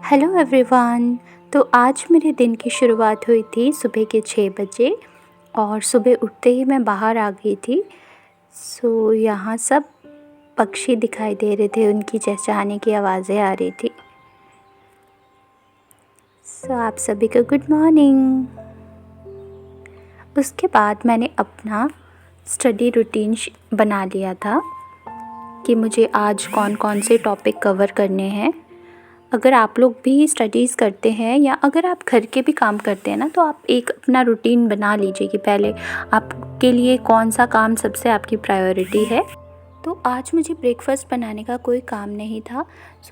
Hello everyone. तो आज मेरे दिन की शुरुआत हुई थी सुबह के 6 बजे और सुबह उठते ही मैं बाहर आ गई थी। यहाँ सब पक्षी दिखाई दे रहे थे, उनकी चहचहाने की आवाज़ें आ रही थी। आप सभी को गुड मॉर्निंग। उसके बाद मैंने अपना स्टडी रूटीन बना लिया था कि मुझे आज कौन कौन से टॉपिक कवर करने हैं। अगर आप लोग भी स्टडीज़ करते हैं या अगर आप घर के भी काम करते हैं ना, तो आप एक अपना रूटीन बना लीजिए कि पहले आपके लिए कौन सा काम सबसे आपकी प्रायोरिटी है। तो आज मुझे ब्रेकफास्ट बनाने का कोई काम नहीं था,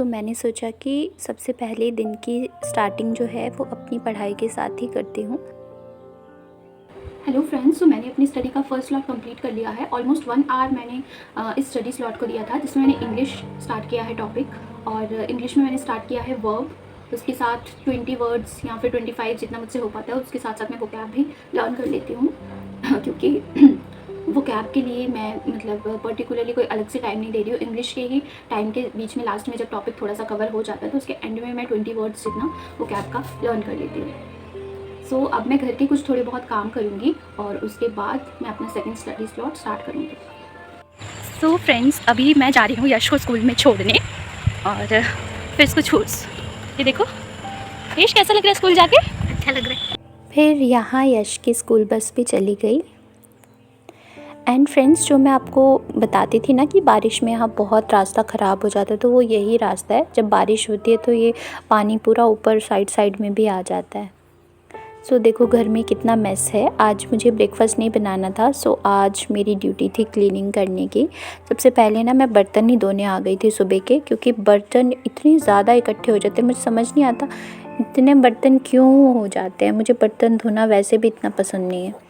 मैंने सोचा कि सबसे पहले दिन की स्टार्टिंग जो है वो अपनी पढ़ाई के साथ ही करती हूँ। हेलो फ्रेंड्स, मैंने अपनी स्टडी का फर्स्ट स्लॉट कंप्लीट कर लिया है। ऑलमोस्ट 1 आवर मैंने इस स्टडी स्लॉट को दिया था, जिसमें मैंने इंग्लिश स्टार्ट किया है टॉपिक, और इंग्लिश में मैंने स्टार्ट किया है वर्ब। उसके साथ 20 वर्ड्स या फिर 25 जितना मुझसे हो पाता है। उसके साथ साथ मैं वोकैब भी लर्न कर लेती हूँ क्योंकि वोकैब के लिए मैं मतलब पर्टिकुलरली कोई अलग से टाइम नहीं दे रही हूँ। इंग्लिश के ही टाइम के बीच में लास्ट में जब टॉपिक थोड़ा सा कवर हो जाता है तो उसके एंड में मैं 20 वर्ड्स जितना वोकैब का लर्न कर लेती हूँ। अब मैं घर के कुछ थोड़े बहुत काम करूँगी और उसके बाद मैं अपना सेकंड स्टडी स्लॉट स्टार्ट करूँगी। फ्रेंड्स, अभी मैं जा रही हूँ यश को स्कूल में छोड़ने और फिर इसको ये देखो यश, कैसा लग रहा है स्कूल जाके? अच्छा लग रहा है। फिर यहाँ यश की स्कूल बस भी चली गई। एंड फ्रेंड्स, जो मैं आपको बताती थी ना कि बारिश में यहाँ बहुत रास्ता ख़राब हो जाता है, तो वो यही रास्ता है। जब बारिश होती है तो ये पानी पूरा ऊपर साइड में भी आ जाता है। देखो घर में कितना मेस है। आज मुझे ब्रेकफास्ट नहीं बनाना था, आज मेरी ड्यूटी थी क्लीनिंग करने की। सबसे पहले ना मैं बर्तन ही धोने आ गई थी सुबह के, क्योंकि बर्तन इतने ज़्यादा इकट्ठे हो जाते हैं, मुझे समझ नहीं आता इतने बर्तन क्यों हो जाते हैं। मुझे बर्तन धोना वैसे भी इतना पसंद नहीं है।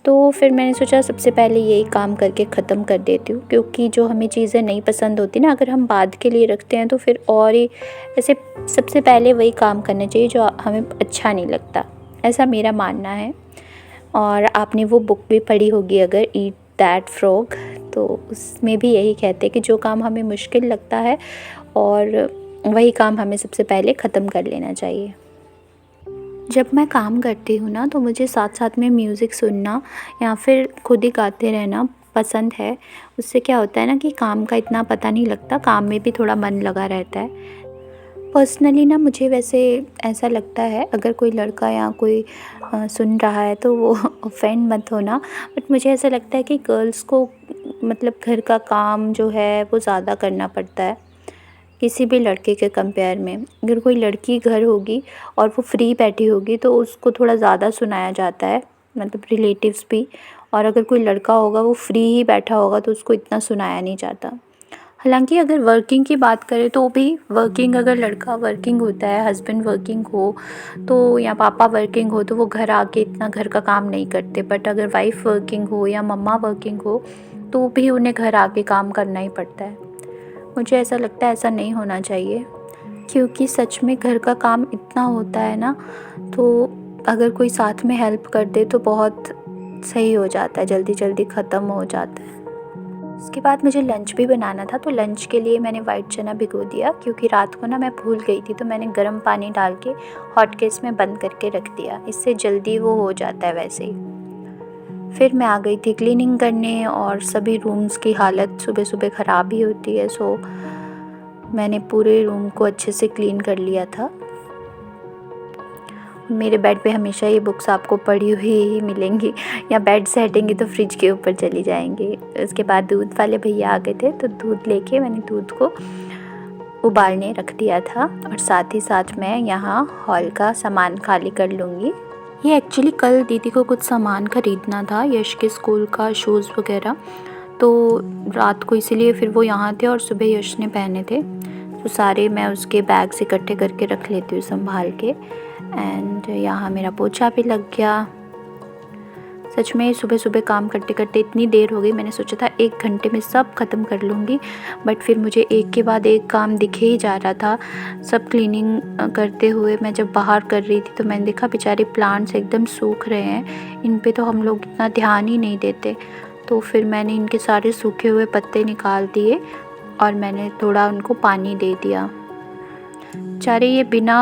फिर मैंने सोचा सबसे पहले यही काम करके ख़त्म कर देती हूँ, क्योंकि जो हमें चीज़ें नहीं पसंद होती ना, अगर हम बाद के लिए रखते हैं तो फिर और ही ऐसे सबसे पहले वही काम करना चाहिए जो हमें अच्छा नहीं लगता, ऐसा मेरा मानना है। और आपने वो बुक भी पढ़ी होगी अगर, ईट दैट फ्रॉग, तो उसमें भी यही कहते हैं कि जो काम हमें मुश्किल लगता है और वही काम हमें सबसे पहले ख़त्म कर लेना चाहिए। जब मैं काम करती हूँ ना, तो मुझे साथ साथ में म्यूज़िक सुनना या फिर खुद ही गाते रहना पसंद है। उससे क्या होता है ना कि काम का इतना पता नहीं लगता, काम में भी थोड़ा मन लगा रहता है। पर्सनली ना मुझे वैसे ऐसा लगता है, अगर कोई लड़का या कोई सुन रहा है तो वो ऑफेंड मत होना, बट मुझे ऐसा लगता है कि गर्ल्स को मतलब घर का काम जो है वो ज़्यादा करना पड़ता है किसी भी लड़के के कंपेयर में। अगर कोई लड़की घर होगी और वो फ्री बैठी होगी तो उसको थोड़ा ज़्यादा सुनाया जाता है, मतलब रिलेटिव्स भी। और अगर कोई लड़का होगा वो फ्री ही बैठा होगा तो उसको इतना सुनाया नहीं जाता। हालांकि अगर वर्किंग की बात करें तो भी वर्किंग, अगर लड़का वर्किंग होता है, हस्बैंड वर्किंग हो तो या पापा वर्किंग हो तो वो घर आके इतना घर का काम नहीं करते। बट अगर वाइफ वर्किंग हो या मम्मा वर्किंग हो तो भी उन्हें घर आके काम करना ही पड़ता है। मुझे ऐसा लगता है ऐसा नहीं होना चाहिए, क्योंकि सच में घर का काम इतना होता है ना, तो अगर कोई साथ में हेल्प कर दे तो बहुत सही हो जाता है, जल्दी जल्दी ख़त्म हो जाता है। उसके बाद मुझे लंच भी बनाना था, तो लंच के लिए मैंने वाइट चना भिगो दिया, क्योंकि रात को ना मैं भूल गई थी, तो मैंने गर्म पानी डाल के हॉट केस में बंद करके रख दिया, इससे जल्दी वो हो जाता है वैसे ही। फिर मैं आ गई थी क्लीनिंग करने, और सभी रूम्स की हालत सुबह सुबह ख़राब ही होती है, मैंने पूरे रूम को अच्छे से क्लीन कर लिया था। मेरे बेड पे हमेशा ये बुक्स आपको पढ़ी हुई ही मिलेंगी, या बेड से हटेंगी तो फ्रिज के ऊपर चली जाएंगी। उसके बाद दूध वाले भैया आ गए थे, तो दूध लेके मैंने दूध को उबालने रख दिया था, और साथ ही साथ मैं यहाँ हॉल का सामान खाली कर लूँगी। ये एक्चुअली कल दीदी को कुछ सामान ख़रीदना था, यश के स्कूल का शूज़ वगैरह, तो रात को इसीलिए फिर वो यहाँ थे और सुबह यश ने पहने थे, तो सारे मैं उसके बैग्स इकट्ठे करके रख लेती हूँ संभाल के। एंड यहाँ मेरा पोछा भी लग गया। सच में सुबह सुबह काम करते करते इतनी देर हो गई, मैंने सोचा था 1 घंटे में सब ख़त्म कर लूँगी, बट फिर मुझे एक के बाद एक काम दिखे ही जा रहा था। सब क्लीनिंग करते हुए मैं जब बाहर कर रही थी तो मैंने देखा बेचारे प्लांट्स एकदम सूख रहे हैं, इन पे तो हम लोग इतना ध्यान ही नहीं देते। तो फिर मैंने इनके सारे सूखे हुए पत्ते निकाल दिए और मैंने थोड़ा उनको पानी दे दिया। बेचारे ये बिना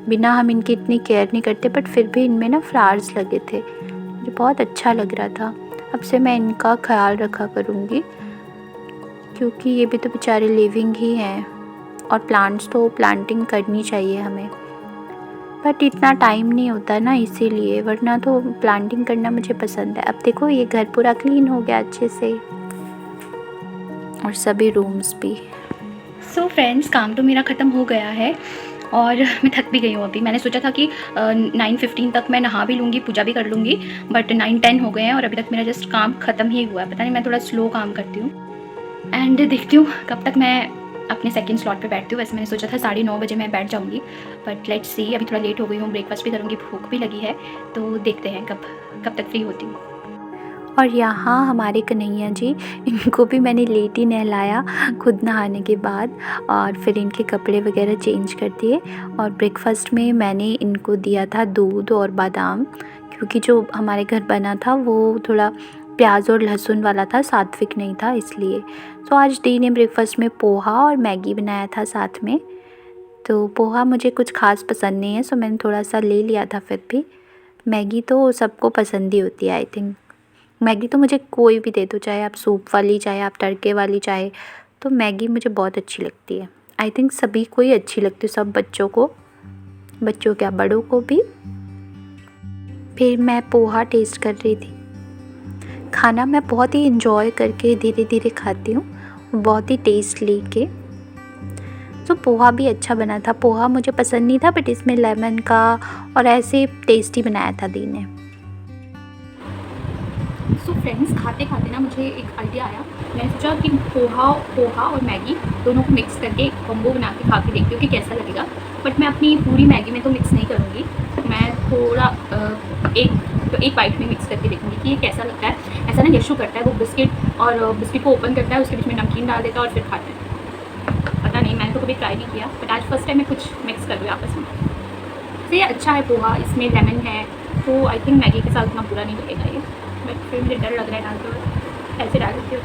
बिना हम इनकी इतनी केयर नहीं करते, बट फिर भी इनमें ना फ्लावर्स लगे थे, मुझे बहुत अच्छा लग रहा था। अब से मैं इनका ख्याल रखा करूँगी, क्योंकि ये भी तो बेचारे लिविंग ही हैं और प्लांट्स तो प्लांटिंग करनी चाहिए हमें, बट इतना टाइम नहीं होता ना, इसीलिए, वरना तो प्लांटिंग करना मुझे पसंद है। अब देखो ये घर पूरा क्लीन हो गया अच्छे से, और सभी रूम्स भी। सो फ्रेंड्स, काम तो मेरा ख़त्म हो गया है और मैं थक भी गई हूँ। अभी मैंने सोचा था कि 9:15 तक मैं नहा भी लूँगी, पूजा भी कर लूँगी, बट 9:10 हो गए हैं और अभी तक मेरा जस्ट काम ख़त्म ही हुआ है। पता नहीं, मैं थोड़ा स्लो काम करती हूँ। एंड देखती हूँ कब तक मैं अपने सेकंड स्लॉट पे बैठती हूँ। वैसे मैंने सोचा था 9:30 बजे मैं बैठ जाऊँगी, बट लेट्स सी, अभी थोड़ा लेट हो गई हूँ, ब्रेकफास्ट भी करूँगी, भूख भी लगी है, तो देखते हैं कब तक फ्री होती हूँ। और यहाँ हमारे कन्हैया जी, इनको भी मैंने लेट ही नहलाया खुद नहाने के बाद, और फिर इनके कपड़े वगैरह चेंज कर दिए। और ब्रेकफास्ट में मैंने इनको दिया था दूध और बादाम, क्योंकि जो हमारे घर बना था वो थोड़ा प्याज और लहसुन वाला था, सात्विक नहीं था, इसलिए। तो आज दी ने ब्रेकफास्ट में पोहा और मैगी बनाया था साथ में। तो पोहा मुझे कुछ खास पसंद नहीं है, सो मैंने थोड़ा सा ले लिया था। फिर भी मैगी तो सबको पसंद ही होती है, आई थिंक। मैगी तो मुझे कोई भी दे दो, चाहे आप सूप वाली, चाहे आप तड़के वाली, चाहे, तो मैगी मुझे बहुत अच्छी लगती है। आई थिंक सभी को ही अच्छी लगती है, सब बच्चों क्या, बड़ों को भी। फिर मैं पोहा टेस्ट कर रही थी। खाना मैं बहुत ही इंजॉय करके धीरे धीरे खाती हूँ, बहुत ही टेस्ट लेके। तो पोहा भी अच्छा बना था। पोहा मुझे पसंद नहीं था, बट इसमें लेमन का और ऐसे टेस्टी बनाया था दी ने। सो फ्रेंड्स, खाते खाते ना मुझे एक आइडिया आया। मैंने सोचा कि पोहा और मैगी दोनों को मिक्स करके एक कॉम्बो बना के खा के देखती हूँ कि कैसा लगेगा। बट मैं अपनी पूरी मैगी में तो मिक्स नहीं करूँगी, मैं थोड़ा एक बाइट में मिक्स करके देखूँगी कि ये कैसा लगता है। ऐसा ना यशु करता है, वो बिस्किट को ओपन करता है, उसके बीच में नमकीन डाल देता है और फिर खाता है। पता नहीं, मैंने तो कभी ट्राई नहीं किया, बट आज फर्स्ट टाइम मैं कुछ मिक्स कर रही हूँ आपस में। तो ये अच्छा है पोहा, इसमें लेमन है, तो आई थिंक मैगी के साथ उतना बुरा नहीं लगेगा ये। बट फिर मुझे डर लग रहा है डालते हुए, ऐसे डाल देती हूँ।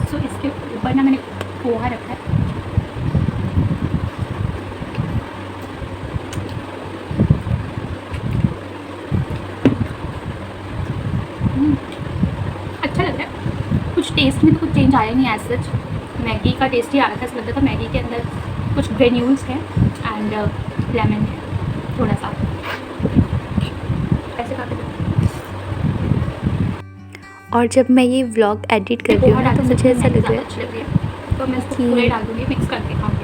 सो इसके ऊपर ना मैंने पोहा रखा है। अच्छा लग रहा है, कुछ टेस्ट में तो कुछ चेंज आया नहीं एज सच। मैगी का टेस्ट ही आ रहा था, ऐसा लग रहा था मैगी के अंदर कुछ ग्रेन्यूल्स हैं एंड लेमन है थोड़ा सा, ऐसे खा के। और जब मैं ये व्लॉग एडिट कर रही हूँ ना, तो मुझे ऐसा लग रहा है तो मैं इसको पूरा डाल दूँगी, मिक्स करके खाऊँगी।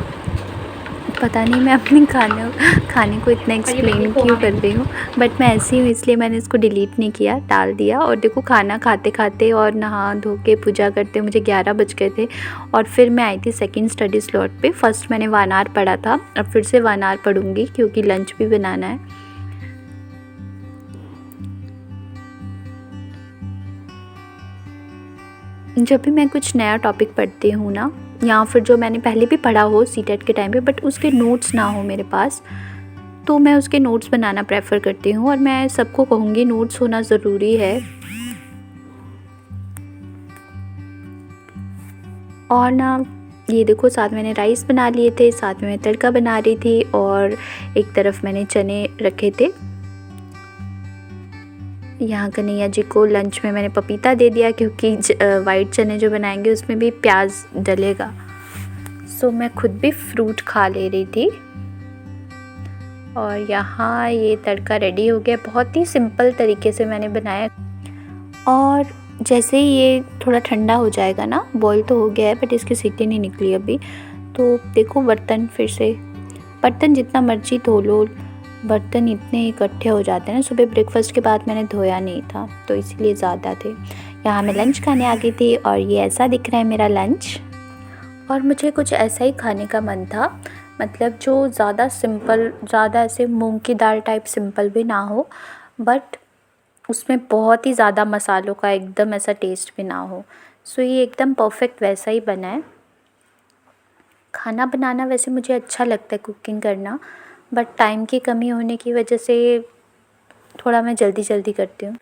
पता नहीं मैं अपने खाने को इतना एक्सप्लेन क्यों कर रही हूँ, बट मैं ऐसी हूँ, इसलिए मैंने इसको डिलीट नहीं किया, डाल दिया। और देखो, खाना खाते खाते और नहा धो के पूजा करते मुझे 11 बज गए थे। और फिर मैं आई थी सेकंड स्टडी स्लॉट पे। फर्स्ट मैंने 1 आवर पढ़ा था, अब फिर से 1 आवर पढ़ूँगी, क्योंकि लंच भी बनाना है। जब भी मैं कुछ नया टॉपिक पढ़ती हूँ ना, या फिर जो मैंने पहले भी पढ़ा हो सीटेट के टाइम पे, बट उसके नोट्स ना हो मेरे पास, तो मैं उसके नोट्स बनाना प्रेफर करती हूँ। और मैं सबको कहूँगी, नोट्स होना ज़रूरी है। और ना, ये देखो, साथ मैंने राइस बना लिए थे, साथ में मैं तड़का बना रही थी, और एक तरफ मैंने चने रखे थे। यहाँ कन्हैया जी को लंच में मैंने पपीता दे दिया, क्योंकि वाइट चने जो बनाएंगे उसमें भी प्याज डलेगा। सो मैं खुद भी फ्रूट खा ले रही थी। और यहाँ ये तड़का रेडी हो गया, बहुत ही सिंपल तरीके से मैंने बनाया। और जैसे ही ये थोड़ा ठंडा हो जाएगा ना, बॉईल तो हो गया है, बट इसकी सीटी नहीं निकली अभी, तो देखो बर्तन जितना मर्जी धो लो, बर्तन इतने इकट्ठे हो जाते हैं ना। सुबह ब्रेकफास्ट के बाद मैंने धोया नहीं था, तो इसलिए ज़्यादा थे। यहाँ मैं लंच खाने आ गई थी, और ये ऐसा दिख रहा है मेरा लंच। और मुझे कुछ ऐसा ही खाने का मन था, मतलब जो ज़्यादा सिंपल, ज़्यादा ऐसे मूंग की दाल टाइप सिंपल भी ना हो, बट उसमें बहुत ही ज़्यादा मसालों का एकदम ऐसा टेस्ट भी ना हो। सो ये एकदम परफेक्ट वैसा ही बना है। खाना बनाना वैसे मुझे अच्छा लगता है, कुकिंग करना, बट टाइम की कमी होने की वजह से थोड़ा मैं जल्दी करती हूँ।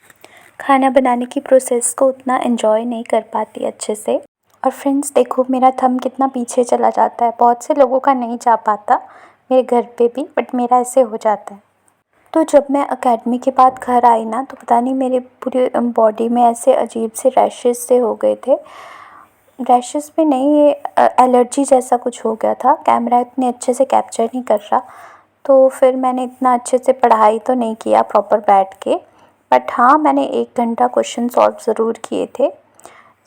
खाना बनाने की प्रोसेस को उतना एंजॉय नहीं कर पाती अच्छे से। और फ्रेंड्स देखो मेरा थंब कितना पीछे चला जाता है, बहुत से लोगों का नहीं जा पाता मेरे घर पे भी, बट मेरा ऐसे हो जाता है। तो जब मैं एकेडमी के बाद घर आई ना, तो पता नहीं मेरे पूरे बॉडी में ऐसे अजीब से रैशेस से हो गए थे। रैशेस भी नहीं, ये एलर्जी जैसा कुछ हो गया था। कैमरा इतने अच्छे से कैप्चर नहीं कर रहा, तो फिर मैंने इतना अच्छे से पढ़ाई तो नहीं किया प्रॉपर बैठ के, बट हाँ मैंने 1 घंटा क्वेश्चन सॉल्व ज़रूर किए थे।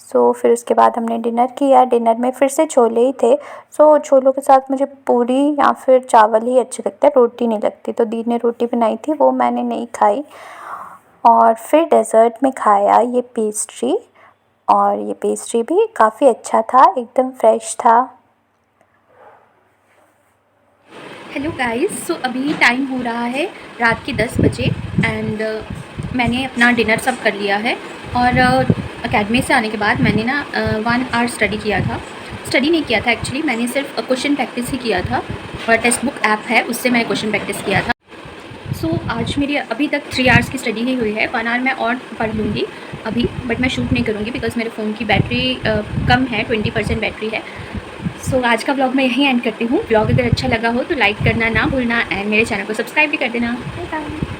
सो फिर उसके बाद हमने डिनर किया। डिनर में फिर से छोले ही थे। सो छोलों के साथ मुझे पूरी या फिर चावल ही अच्छे लगते हैं, रोटी नहीं लगती। तो दी ने रोटी बनाई थी, वो मैंने नहीं खाई। और फिर डेज़र्ट में खाया ये पेस्ट्री, और ये पेस्ट्री भी काफ़ी अच्छा था, एकदम फ्रेश था। हेलो गाइस, सो अभी टाइम हो रहा है रात के 10 बजे एंड मैंने अपना डिनर सब कर लिया है। और एकेडमी से आने के बाद मैंने ना 1 आवर स्टडी किया था। स्टडी नहीं किया था एक्चुअली, मैंने सिर्फ क्वेश्चन प्रैक्टिस ही किया था, और टेक्स्ट बुक ऐप है उससे मैंने क्वेश्चन प्रैक्टिस किया था। सो आज मेरी अभी तक 3 आवर्स की स्टडी ही हुई है। 1 आवर मैं और पढ़ लूँगी अभी, बट मैं शूट नहीं करूँगी बिकॉज़ मेरे फ़ोन की बैटरी कम है, 20% बैटरी है। सो आज का व्लॉग मैं यहीं एंड करती हूँ। व्लॉग अगर अच्छा लगा हो तो लाइक करना ना भूलना एंड मेरे चैनल को सब्सक्राइब भी कर देना। Bye bye.